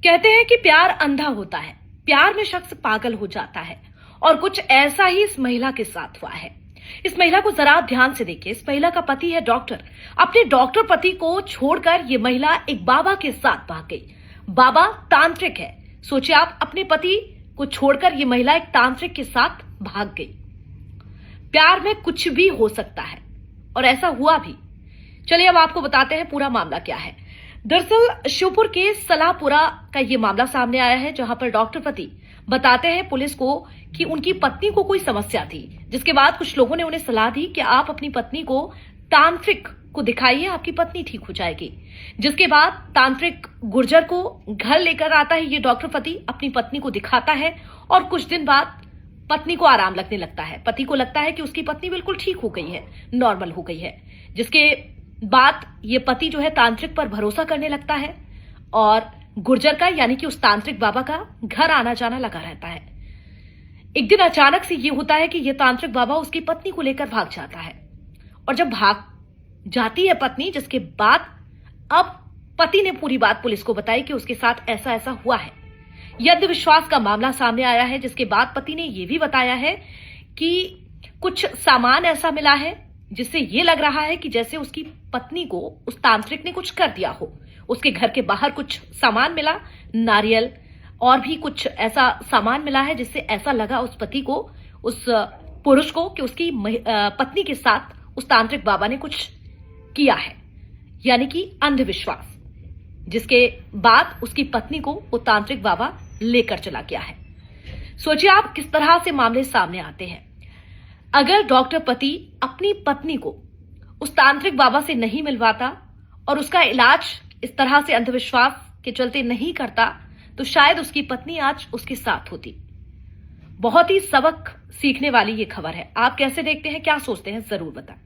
कहते हैं कि प्यार अंधा होता है, प्यार में शख्स पागल हो जाता है और कुछ ऐसा ही इस महिला के साथ हुआ है। इस महिला को जरा ध्यान से देखिए। इस महिला का पति है डॉक्टर। अपने डॉक्टर पति को छोड़कर ये महिला एक बाबा के साथ भाग गई। बाबा तांत्रिक है। सोचिए आप, अपने पति को छोड़कर ये महिला एक तांत्रिक के साथ भाग गई। प्यार में कुछ भी हो सकता है और ऐसा हुआ भी। चलिए अब आपको बताते हैं पूरा मामला क्या है। दरअसल शिवपुर के सलाहपुरा का ये मामला सामने आया है, जहां पर डॉक्टर पति बताते हैं पुलिस को कि उनकी पत्नी को कोई समस्या थी, जिसके बाद कुछ लोगों ने उन्हें सलाह दी कि आप अपनी पत्नी को तांत्रिक को दिखाइए, आपकी पत्नी ठीक हो जाएगी। जिसके बाद तांत्रिक गुर्जर को घर लेकर आता है ये डॉक्टर पति, अपनी पत्नी को दिखाता है और कुछ दिन बाद पत्नी को आराम लगने लगता है। पति को लगता है कि उसकी पत्नी बिल्कुल ठीक हो गई है, नॉर्मल हो गई है। जिसके बाद ये पति जो है तांत्रिक पर भरोसा करने लगता है और गुर्जर का यानी कि उस तांत्रिक बाबा का घर आना जाना लगा रहता है। एक दिन अचानक से ये होता है कि ये तांत्रिक बाबा उसकी पत्नी को लेकर भाग जाता है और जब भाग जाती है पत्नी, जिसके बाद अब पति ने पूरी बात पुलिस को बताई कि उसके साथ ऐसा ऐसा हुआ है। यह अंधविश्वास का मामला सामने आया है, जिसके बाद पति ने यह भी बताया है कि कुछ सामान ऐसा मिला है जिससे ये लग रहा है कि जैसे उसकी पत्नी को उस तांत्रिक ने कुछ कर दिया हो। उसके घर के बाहर कुछ सामान मिला, नारियल और भी कुछ ऐसा सामान मिला है जिससे ऐसा लगा उस पति को, उस पुरुष को, कि उसकी पत्नी के साथ उस तांत्रिक बाबा ने कुछ किया है, यानी कि अंधविश्वास। जिसके बाद उसकी पत्नी को वो तांत्रिक बाबा लेकर चला गया है। सोचिए आप किस तरह से मामले सामने आते हैं। अगर डॉक्टर पति अपनी पत्नी को उस तांत्रिक बाबा से नहीं मिलवाता और उसका इलाज इस तरह से अंधविश्वास के चलते नहीं करता, तो शायद उसकी पत्नी आज उसके साथ होती। बहुत ही सबक सीखने वाली ये खबर है। आप कैसे देखते हैं, क्या सोचते हैं, जरूर बताएं।